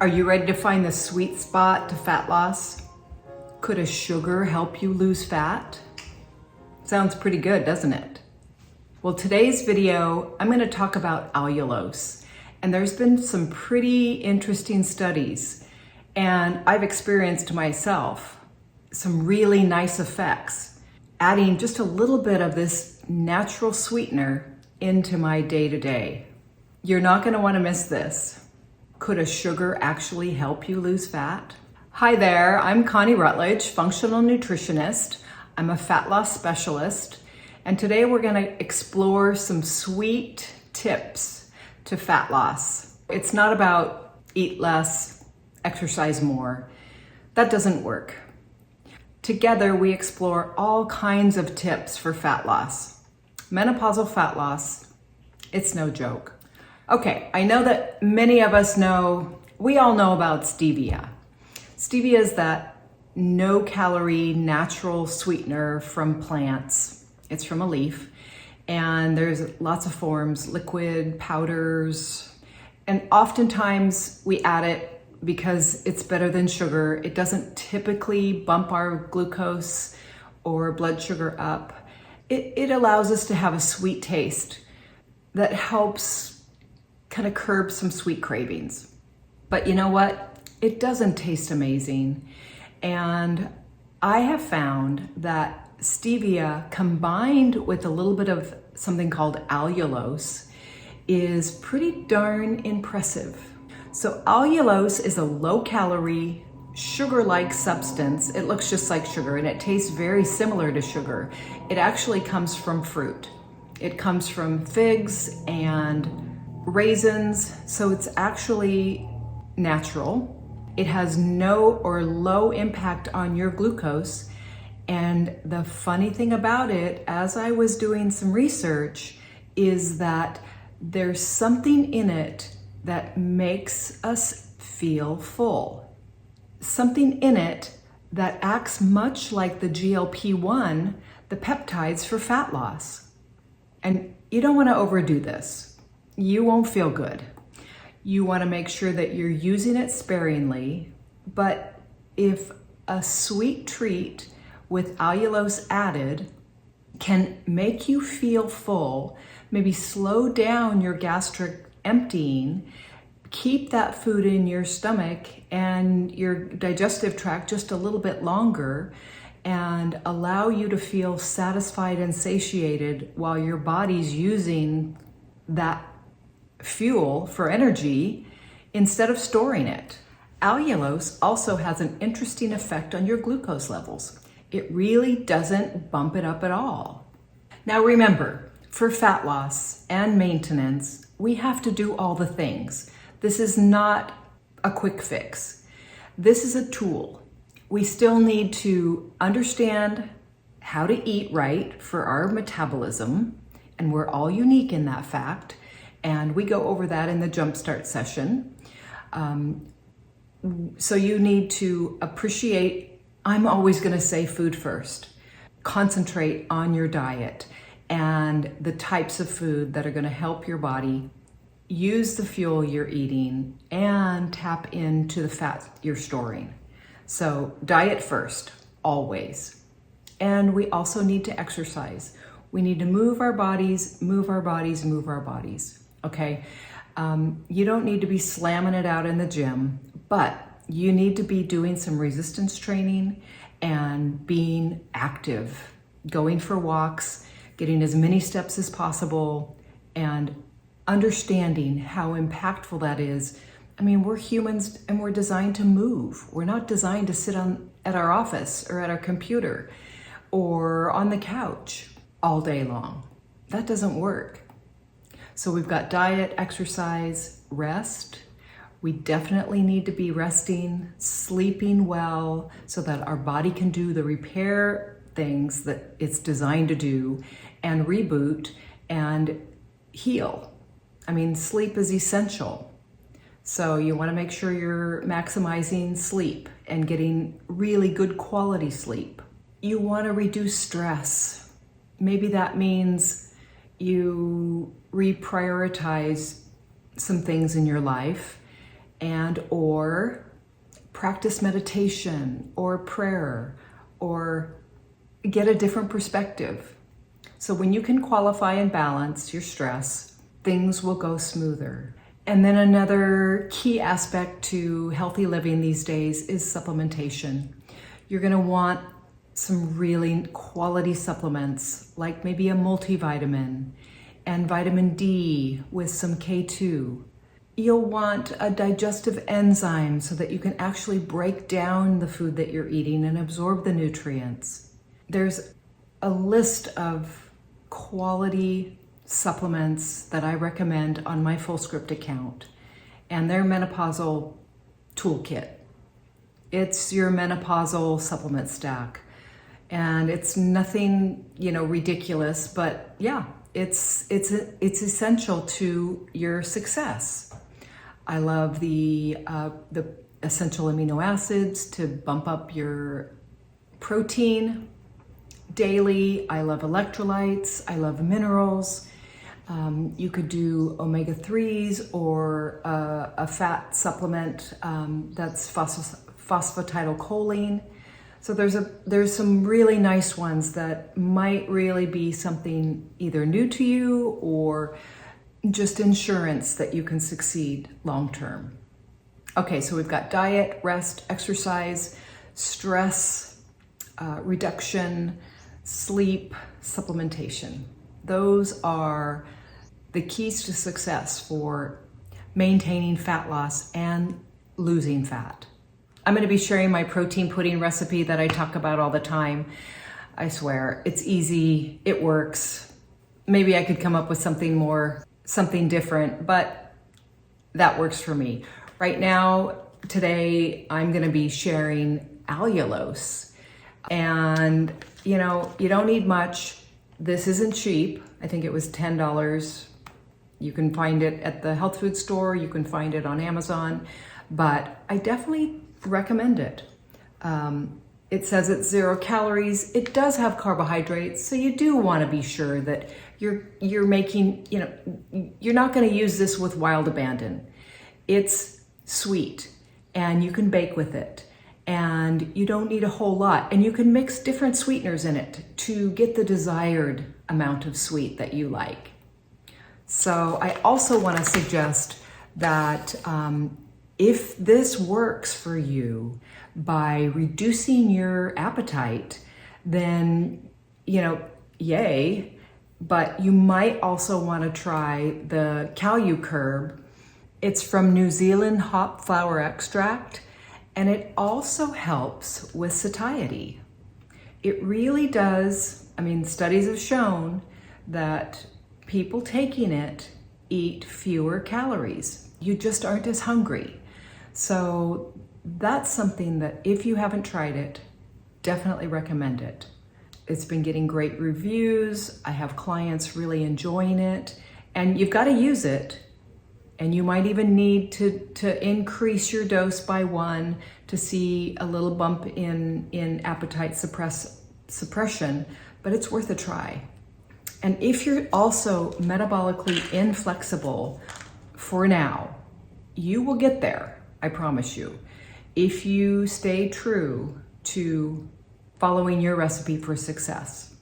Are you ready to find the sweet spot to fat loss? Could a sugar help you lose fat? Sounds pretty good, doesn't it? Well, today's video, I'm going to talk about allulose. And there's been some pretty interesting studies, and I've experienced myself some really nice effects, adding just a little bit of this natural sweetener into my day-to-day. You're not going to want to miss this. Could a sugar actually help you lose fat? Hi there, I'm Connie Rutledge, functional nutritionist. I'm a fat loss specialist, and today we're going to explore some sweet tips to fat loss. It's not about eat less, exercise more. That doesn't work. Together we explore all kinds of tips for fat loss. Menopausal fat loss, it's no joke. Okay, I know that many of us know, we all know about stevia. Stevia is that no-calorie natural sweetener from plants. It's from a leaf, and there's lots of forms, liquid, powders, and oftentimes we add it because it's better than sugar. It doesn't typically bump our glucose or blood sugar up. It allows us to have a sweet taste that helps kind of curb some sweet cravings. But you know what? It doesn't taste amazing. And I have found that stevia combined with a little bit of something called allulose is pretty darn impressive. So allulose is a low-calorie, sugar-like substance. It looks just like sugar and it tastes very similar to sugar. It actually comes from fruit. It comes from figs and raisins, so it's actually natural. It has no or low impact on your glucose. And the funny thing about it, as I was doing some research, is that there's something in it that makes us feel full. Something in it that acts much like the GLP-1, the peptides for fat loss. And you don't want to overdo this. You won't feel good. You want to make sure that you're using it sparingly, but if a sweet treat with allulose added can make you feel full, maybe slow down your gastric emptying, keep that food in your stomach and your digestive tract just a little bit longer, and allow you to feel satisfied and satiated while your body's using that fuel for energy instead of storing it. Allulose also has an interesting effect on your glucose levels. It really doesn't bump it up at all. Now remember, for fat loss and maintenance, we have to do all the things. This is not a quick fix. This is a tool. We still need to understand how to eat right for our metabolism, and we're all unique in that fact. And we go over that in the Jumpstart session. So you need to appreciate, I'm always gonna say food first. Concentrate on your diet and the types of food that are gonna help your body use the fuel you're eating and tap into the fat you're storing. So diet first, always. And we also need to exercise. We need to move our bodies, move our bodies, move our bodies. Okay, you don't need to be slamming it out in the gym, but you need to be doing some resistance training and being active, going for walks, getting as many steps as possible, and understanding how impactful that is. I mean, we're humans and we're designed to move. We're not designed to sit at our office or at our computer or on the couch all day long. That doesn't work. So we've got diet, exercise, rest. We definitely need to be resting, sleeping well so that our body can do the repair things that it's designed to do and reboot and heal. I mean, sleep is essential. So you want to make sure you're maximizing sleep and getting really good quality sleep. You want to reduce stress. Maybe that means you reprioritize some things in your life and or practice meditation or prayer or get a different perspective. So when you can qualify and balance your stress, things will go smoother. And then another key aspect to healthy living these days is supplementation. You're going to want some really quality supplements, like maybe a multivitamin and vitamin D with some K2. You'll want a digestive enzyme so that you can actually break down the food that you're eating and absorb the nutrients. There's a list of quality supplements that I recommend on my Fullscript account, and their menopausal toolkit. It's your menopausal supplement stack, and it's nothing, ridiculous, but yeah, it's essential to your success. I love the essential amino acids to bump up your protein daily. I love electrolytes. I love minerals. You could do omega-3s or a fat supplement that's phosphatidylcholine. So there's some really nice ones that might really be something either new to you or just insurance that you can succeed long term. Okay, so we've got diet, rest, exercise, stress reduction, sleep, supplementation. Those are the keys to success for maintaining fat loss and losing fat. I'm going to be sharing my protein pudding recipe that I talk about all the time. I swear, it's easy, it works. Maybe I could come up with something different, but that works for me. Right now, today, I'm going to be sharing allulose. And, you don't need much. This isn't cheap. I think it was $10. You can find it at the health food store. You can find it on Amazon, but I definitely recommend it. It says it's 0 calories. It does have carbohydrates, so you do want to be sure that you're making, you're not going to use this with wild abandon. It's sweet, and you can bake with it, and you don't need a whole lot, and you can mix different sweeteners in it to get the desired amount of sweet that you like. So I also want to suggest that if this works for you by reducing your appetite, then, yay, but you might also want to try the Curb. It's from New Zealand hop flower extract, and it also helps with satiety. It really does. Studies have shown that people taking it eat fewer calories. You just aren't as hungry. So that's something that if you haven't tried it, definitely recommend it. It's been getting great reviews. I have clients really enjoying it, and you've got to use it. And you might even need to increase your dose by 1 to see a little bump in appetite suppression, but it's worth a try. And if you're also metabolically inflexible for now, you will get there, I promise you, if you stay true to following your recipe for success.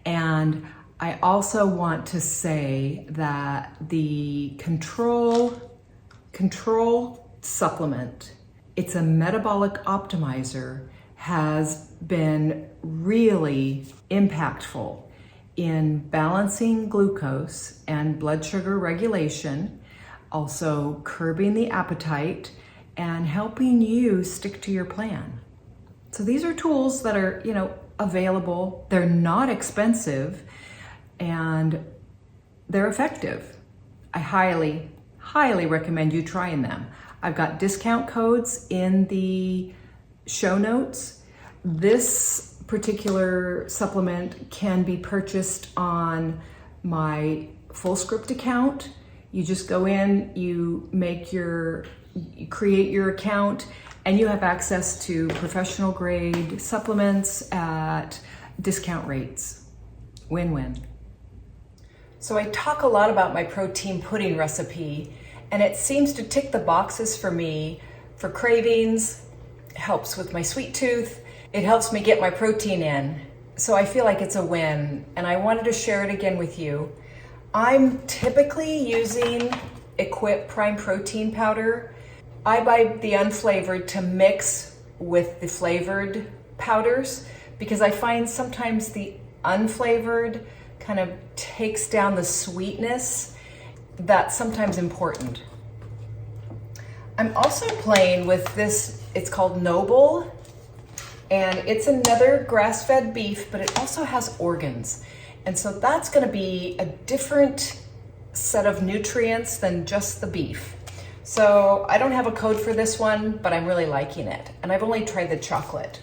And I also want to say that the control supplement, it's a metabolic optimizer, has been really impactful in balancing glucose and blood sugar regulation, also curbing the appetite, and helping you stick to your plan. So these are tools that are, available. They're not expensive, and they're effective. I highly, highly recommend you trying them. I've got discount codes in the show notes. This particular supplement can be purchased on my Fullscript account. You just go in, you create your account, and you have access to professional grade supplements at discount rates. Win-win. So I talk a lot about my protein pudding recipe, and it seems to tick the boxes for me for cravings, helps with my sweet tooth, it helps me get my protein in. So I feel like it's a win, and I wanted to share it again with you. I'm typically using Equip Prime Protein Powder. I buy the unflavored to mix with the flavored powders because I find sometimes the unflavored kind of takes down the sweetness that's sometimes important. I'm also playing with this, it's called Noble, and it's another grass-fed beef, but it also has organs. And so that's gonna be a different set of nutrients than just the beef. So I don't have a code for this one, but I'm really liking it. And I've only tried the chocolate.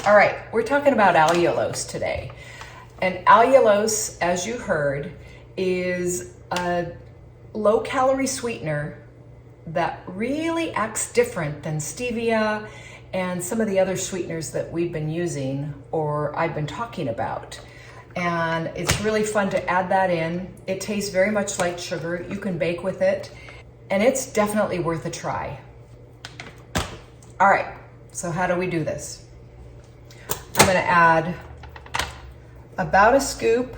All right, we're talking about allulose today. And allulose, as you heard, is a low-calorie sweetener that really acts different than stevia and some of the other sweeteners that we've been using or I've been talking about. And it's really fun to add that in. It tastes very much like sugar. You can bake with it, and it's definitely worth a try. All right, so how do we do this? I'm gonna add about a scoop,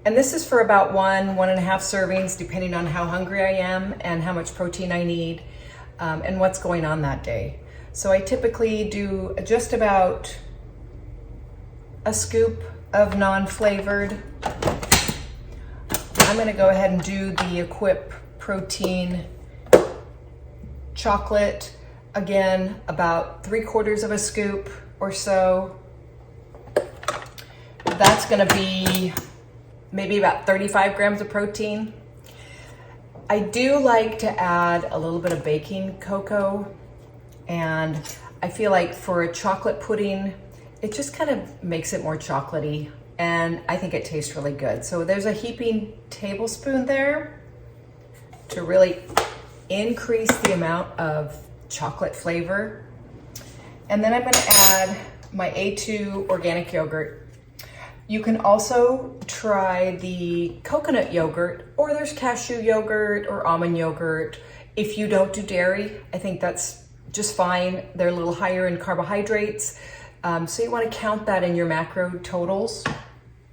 and this is for about 1.5 servings, depending on how hungry I am and how much protein I need and what's going on that day. So I typically do just about a scoop of non-flavored. I'm gonna go ahead and do the Equip Protein chocolate. Again, about 3/4 of a scoop or so. That's gonna be maybe about 35 grams of protein. I do like to add a little bit of baking cocoa, and I feel like for a chocolate pudding, it just kind of makes it more chocolatey, and I think it tastes really good. So there's a heaping tablespoon there to really increase the amount of chocolate flavor. And then I'm gonna add my A2 organic yogurt. You can also try the coconut yogurt, or there's cashew yogurt or almond yogurt. If you don't do dairy, I think that's just fine. They're a little higher in carbohydrates. So you want to count that in your macro totals.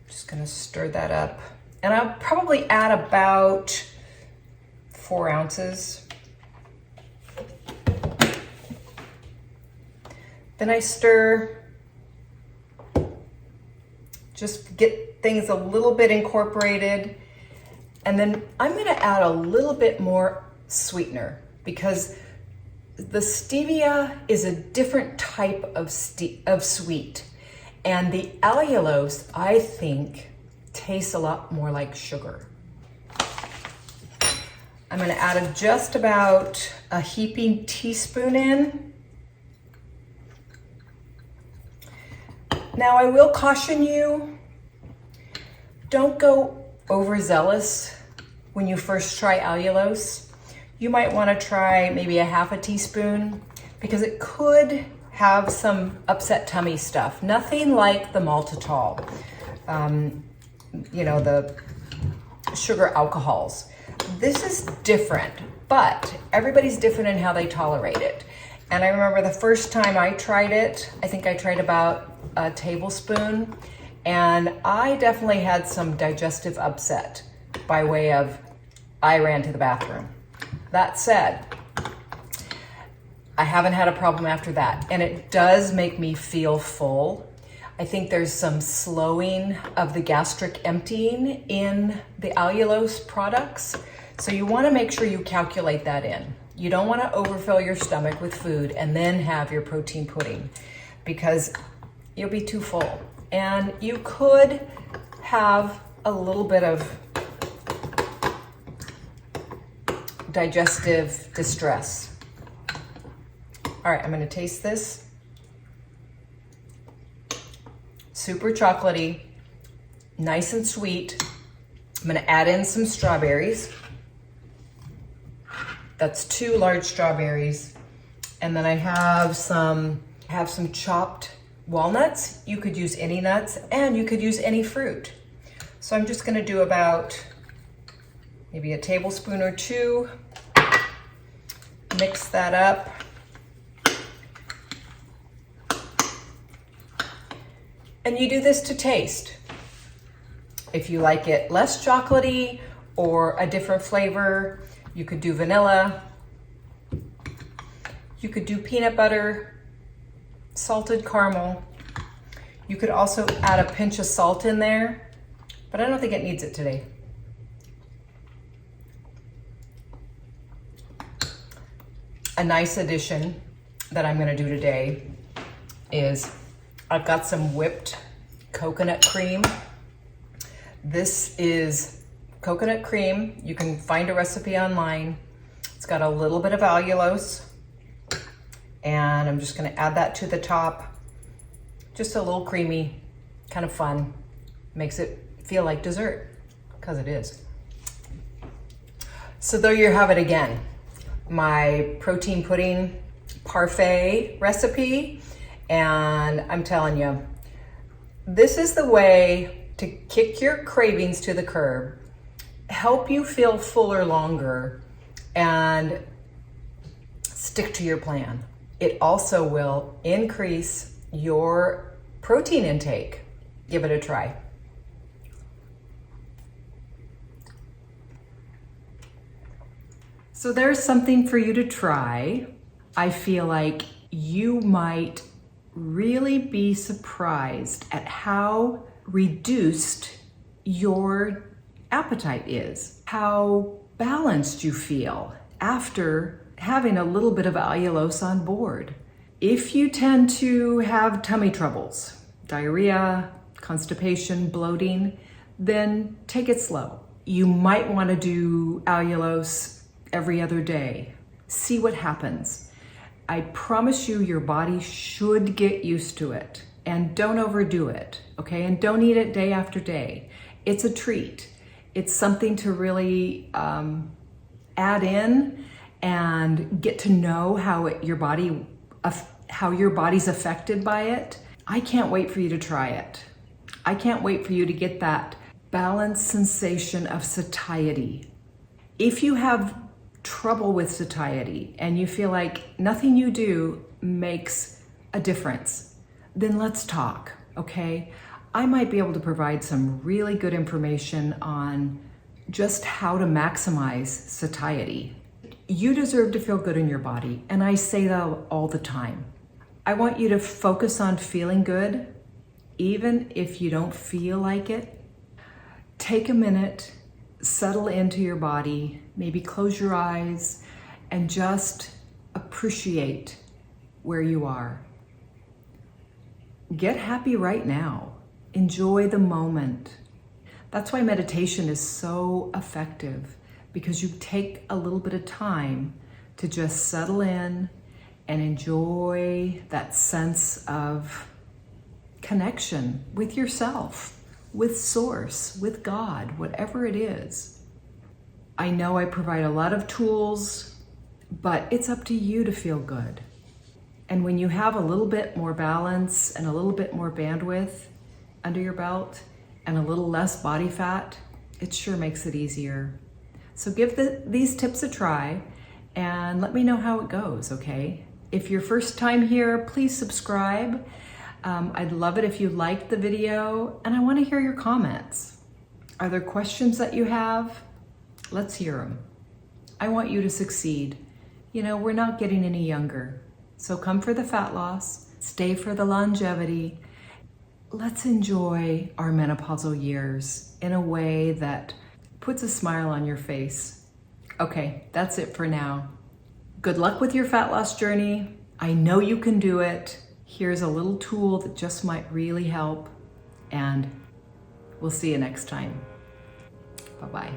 Just gonna stir that up. And I'll probably add about 4 ounces. Then I stir, just get things a little bit incorporated. And then I'm gonna add a little bit more sweetener because the stevia is a different type of sweet. And the allulose, I think, tastes a lot more like sugar. I'm gonna add just about a heaping teaspoon in. Now I will caution you, don't go overzealous when you first try allulose. You might want to try maybe a half a teaspoon because it could have some upset tummy stuff. Nothing like the maltitol, you know, the sugar alcohols. This is different, but everybody's different in how they tolerate it. And I remember the first time I tried it, I think I tried about a tablespoon, and I definitely had some digestive upset by way of I ran to the bathroom. That said, I haven't had a problem after that, and it does make me feel full. I think there's some slowing of the gastric emptying in the allulose products, so you want to make sure you calculate that in. You don't want to overfill your stomach with food and then have your protein pudding because you'll be too full. And you could have a little bit of digestive distress. All right, I'm gonna taste this. Super chocolatey, nice and sweet. I'm gonna add in some strawberries. That's 2 large strawberries. And then I have some chopped walnuts. You could use any nuts and you could use any fruit. So I'm just gonna do about maybe a tablespoon or two. Mix that up. And you do this to taste. If you like it less chocolatey or a different flavor, you could do vanilla. You could do peanut butter, salted caramel. You could also add a pinch of salt in there, but I don't think it needs it today. A nice addition that I'm gonna do today is I've got some whipped coconut cream. This is coconut cream. You can find a recipe online. It's got a little bit of allulose, and I'm just gonna add that to the top. Just a little creamy, kind of fun. Makes it feel like dessert, because it is. So there you have it again. My protein pudding parfait recipe, and I'm telling you, this is the way to kick your cravings to the curb, help you feel fuller longer, and stick to your plan. It also will increase your protein intake. Give it a try. So there's something for you to try. I feel like you might really be surprised at how reduced your appetite is, how balanced you feel after having a little bit of allulose on board. If you tend to have tummy troubles, diarrhea, constipation, bloating, then take it slow. You might want to do allulose every other day. See what happens. I promise you your body should get used to it, and don't overdo it, okay? And don't eat it day after day. It's a treat. It's something to really add in and get to know how your body's affected by it. I can't wait for you to try it. I can't wait for you to get that balanced sensation of satiety. If you have trouble with satiety and you feel like nothing you do makes a difference, then let's talk, okay? I might be able to provide some really good information on just how to maximize satiety. You deserve to feel good in your body, and I say that all the time. I want you to focus on feeling good, even if you don't feel like it. Take a minute, settle into your body, maybe close your eyes, and just appreciate where you are. Get happy right now. Enjoy the moment. That's why meditation is so effective, because you take a little bit of time to just settle in and enjoy that sense of connection with yourself, with Source, with God, whatever it is. I know I provide a lot of tools, but it's up to you to feel good. And when you have a little bit more balance and a little bit more bandwidth under your belt and a little less body fat, it sure makes it easier. So give these tips a try and let me know how it goes, okay? If you're first time here, please subscribe. I'd love it if you liked the video, and I want to hear your comments. Are there questions that you have? Let's hear them. I want you to succeed. You know, we're not getting any younger. So come for the fat loss, stay for the longevity. Let's enjoy our menopausal years in a way that puts a smile on your face. Okay, that's it for now. Good luck with your fat loss journey. I know you can do it. Here's a little tool that just might really help, and we'll see you next time. Bye-bye.